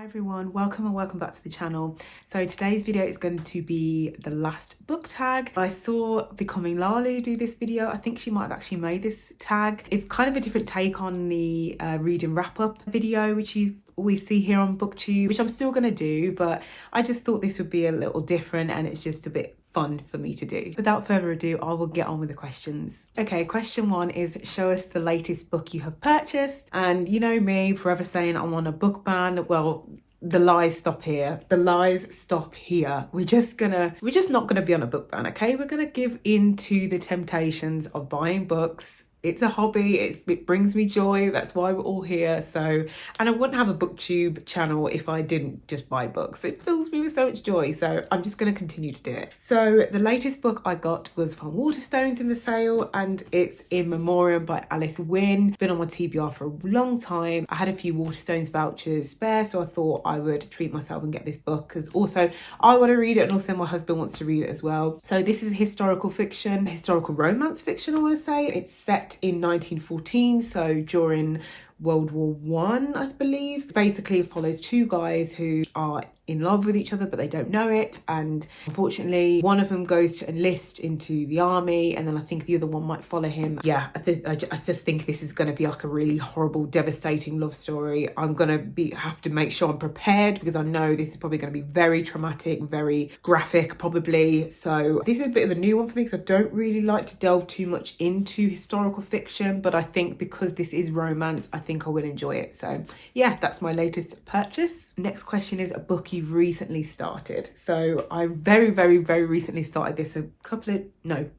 Hi everyone, welcome and welcome back to the channel. So today's video is going to be the last book tag. I saw Becoming Lalu do this video. I think she might have actually made this tag. It's kind of a different take on the reading wrap up video which you always see here on booktube, which I'm still going to do, but I just thought this would be a little different and it's just a bit fun for me to do. Without further ado, I will get on with the questions. Okay, question one is, show us the latest book you have purchased. And you know me, forever saying I'm on a book ban. Well, the lies stop here. The lies stop here. We're just not gonna be on a book ban, okay? We're gonna give in to the temptations of buying books. It's a hobby, it brings me joy, that's why we're all here. So, and I wouldn't have a booktube channel if I didn't just buy books. It fills me with so much joy, so I'm just going to continue to do it. So the latest book I got was from Waterstones in the sale, and it's In Memoriam by Alice Wynne. Been on my TBR for a long time. I had a few Waterstones vouchers spare, so I thought I would treat myself and get this book, because also I want to read it and also my husband wants to read it as well. So this is historical fiction, historical romance fiction, I want to say. It's set in 1914, so during World War One, I believe. Basically it follows two guys who are in love with each other but they don't know it, and unfortunately one of them goes to enlist into the army and then I think the other one might follow him. Yeah, I just think this is going to be like a really horrible, devastating love story. I'm going to have to make sure I'm prepared because I know this is probably going to be very traumatic, very graphic probably. So this is a bit of a new one for me because I don't really like to delve too much into historical fiction, but I think because this is romance, I think I will enjoy it. So yeah, that's my latest purchase. Next question is a book you've recently started. So I very recently started this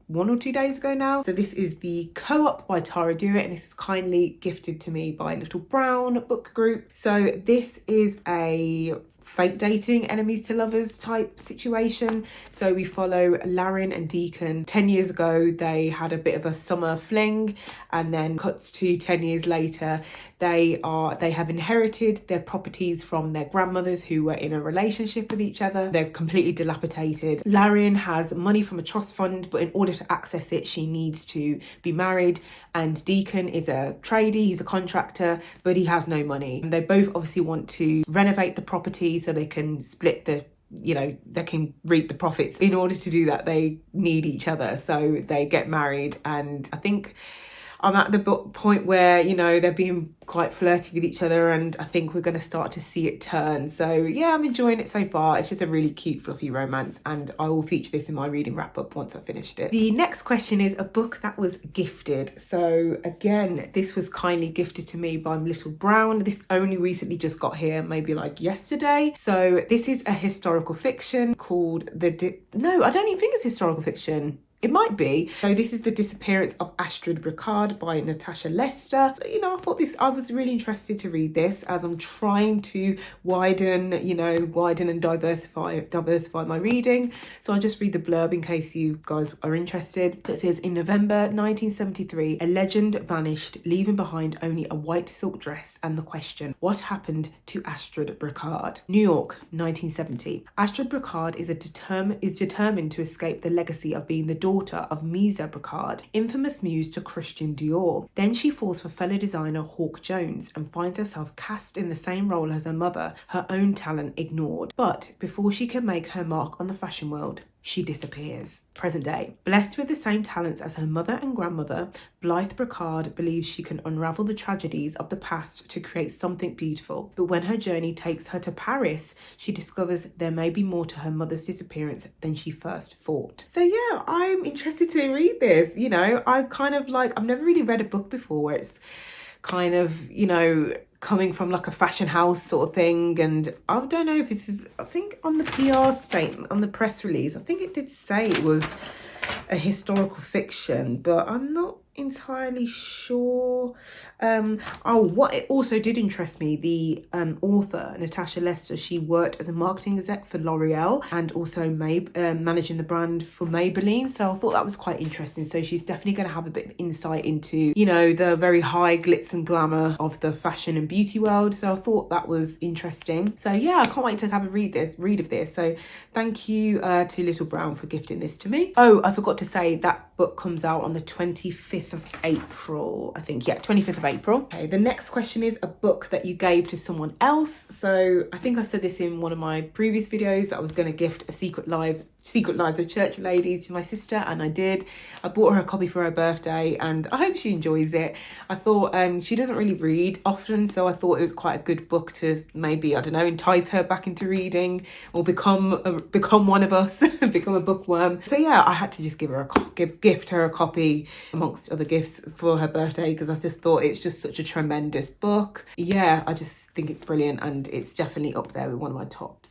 one or 2 days ago now. So this is the Co-op by Tara Dewitt, and this was kindly gifted to me by Little Brown book group. So this is a fake dating, enemies to lovers type situation. So we follow Larin and Deacon. 10 years ago they had a bit of a summer fling, and then cuts to 10 years later they have inherited their properties from their grandmothers who were in a relationship with each other. They're completely dilapidated. Larin has money from a trust fund, but in order to access it she needs to be married, and Deacon is a tradie, he's a contractor, but he has no money. And they both obviously want to renovate the property so they can split they can reap the profits. In order to do that they need each other, so they get married, and I think I'm at the point where, they're being quite flirty with each other, and I think we're going to start to see it turn. So yeah, I'm enjoying it so far. It's just a really cute, fluffy romance, and I will feature this in my reading wrap up once I've finished it. The next question is a book that was gifted. So again, this was kindly gifted to me by Little Brown. This only recently just got here, maybe like yesterday. So this is a historical fiction called No, I don't even think it's historical fiction. It might be. So this is The Disappearance of Astrid Bricard by Natasha Lester. I was really interested to read this as I'm trying to widen and diversify my reading. So I'll just read the blurb in case you guys are interested. It says, in November 1973, a legend vanished, leaving behind only a white silk dress and the question, what happened to Astrid Bricard? New York, 1970. Astrid Bricard is determined to escape the legacy of being the daughter of Misa Bricard, infamous muse to Christian Dior. Then she falls for fellow designer Hawke Jones and finds herself cast in the same role as her mother, her own talent ignored. But before she can make her mark on the fashion world, she disappears. Present day. Blessed with the same talents as her mother and grandmother, Blythe Bricard believes she can unravel the tragedies of the past to create something beautiful. But when her journey takes her to Paris, she discovers there may be more to her mother's disappearance than she first thought. So yeah, I'm interested to read this. I've never really read a book before where it's kind of, coming from like a fashion house sort of thing, and I don't know if this is, I think on the PR statement, on the press release, I think it did say it was a historical fiction, but I'm not entirely sure. What it also did interest me, the author Natasha Lester, she worked as a marketing exec for L'Oreal and also managing the brand for Maybelline, so I thought that was quite interesting. So she's definitely going to have a bit of insight into the very high glitz and glamour of the fashion and beauty world, so I thought that was interesting. So yeah, I can't wait to have a read of this. So thank you to Little Brown for gifting this to me. Oh, I forgot to say that book comes out on the 25th of April, I think. Yeah, 25th of April. Okay, the next question is a book that you gave to someone else. So I think I said this in one of my previous videos that I was going to gift a Secret Lives of Church Ladies to my sister, and I did. I bought her a copy for her birthday, and I hope she enjoys it. I thought she doesn't really read often, so I thought it was quite a good book to maybe, I don't know, entice her back into reading or become one of us, become a bookworm. So yeah, I had to just gift her a copy amongst other gifts for her birthday, because I just thought it's just such a tremendous book. Yeah, I just think it's brilliant, and it's definitely up there with one of my top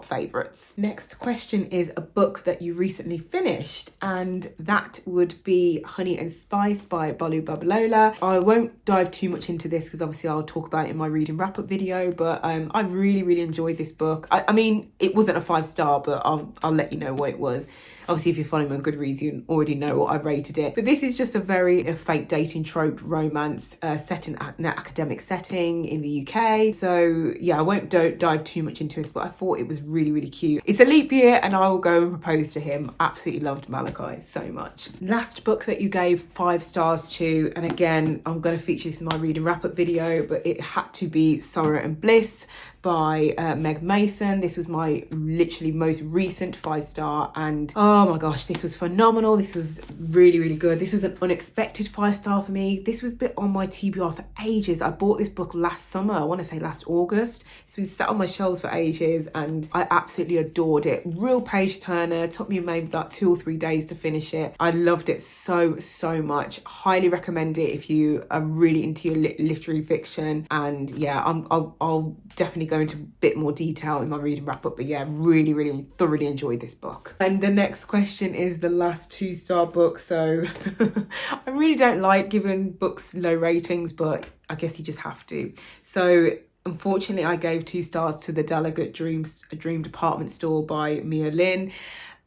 favorites. Next question is a book that you recently finished, and that would be Honey and Spice by Bolu Babalola. I won't dive too much into this because obviously I'll talk about it in my reading wrap-up video, but I really enjoyed this book. I mean, it wasn't a 5-star, but I'll let you know what it was. Obviously, if you're following me on Goodreads, you already know what I've rated it. But this is just a fake dating trope romance set in an academic setting in the UK. So yeah, I won't dive too much into this, but I thought it was really cute. It's a leap year and I will go and propose to him. Absolutely loved Malachi so much. Last book that you gave 5 stars to, and again, I'm going to feature this in my reading wrap-up video, but it had to be Sorrow and Bliss by Meg Mason. This was my literally most recent 5-star, and oh my gosh, this was phenomenal. This was really good. This was an unexpected 5-star for me. This was a bit on my TBR for ages. I bought this book last summer, I want to say last August. It's been sat on my shelves for ages and I absolutely adored it. Real page turner. Took me maybe about 2 or 3 days to finish it. I loved it so much. Highly recommend it if you are really into your literary fiction. And yeah, I'll definitely go into a bit more detail in my reading wrap up, but yeah, really thoroughly enjoyed this book. And the next question is the last 2-star book. So I really don't like giving books low ratings, but I guess you just have to. So unfortunately, I gave 2 stars to The Delegate Dreams, A Dream Department Store by Mia Lee.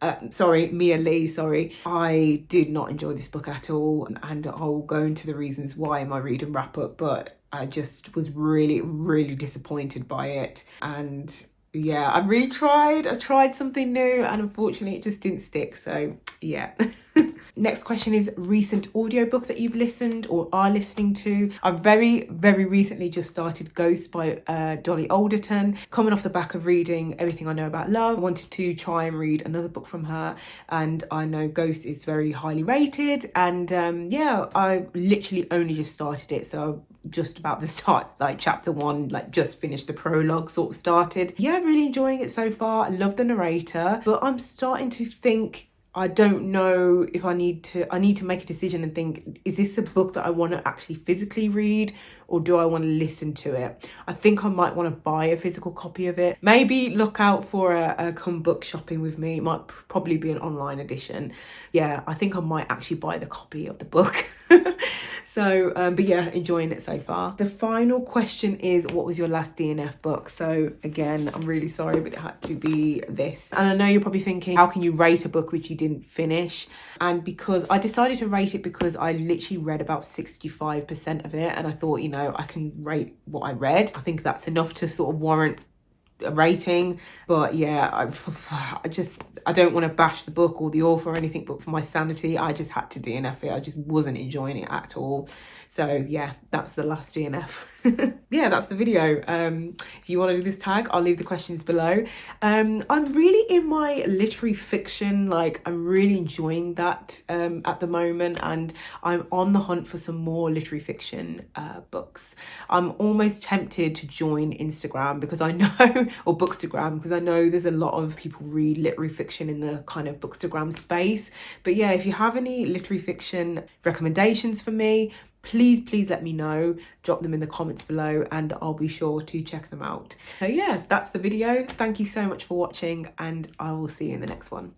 I did not enjoy this book at all, and I'll go into the reasons why in my reading wrap up, but I just was really disappointed by it. And yeah, I tried something new, and unfortunately it just didn't stick. So yeah. Next question is recent audiobook that you've listened or are listening to. I've very recently just started Ghost by Dolly Alderton. Coming off the back of reading Everything I Know About Love, I wanted to try and read another book from her, and I know Ghost is very highly rated, and yeah, I literally only just started it, so just about to start like chapter 1, like just finished the prologue, sort of started. Yeah, really enjoying it so far. I love the narrator, but I'm starting to think, I don't know if I need to make a decision and think, is this a book that I want to actually physically read, or do I want to listen to it? I think I might want to buy a physical copy of it. Maybe look out for a come book shopping with me. It might probably be an online edition. Yeah, I think I might actually buy the copy of the book. So, but yeah, enjoying it so far. The final question is, what was your last DNF book? So again, I'm really sorry, but it had to be this. And I know you're probably thinking, how can you rate a book which you didn't finish? And because I decided to rate it because I literally read about 65% of it, and I thought, you know, I can rate what I read. I think that's enough to sort of warrant a rating. But yeah, I don't want to bash the book or the author or anything, but for my sanity, I just had to DNF it. I just wasn't enjoying it at all. So yeah, that's the last DNF. Yeah, that's the video. If you want to do this tag, I'll leave the questions below. I'm really in my literary fiction, like I'm really enjoying that at the moment, and I'm on the hunt for some more literary fiction books. I'm almost tempted to join Instagram because I know, or bookstagram, because I know there's a lot of people read literary fiction in the kind of bookstagram space. But yeah, if you have any literary fiction recommendations for me, please let me know. Drop them in the comments below and I'll be sure to check them out. So yeah, that's the video. Thank you so much for watching, and I will see you in the next one.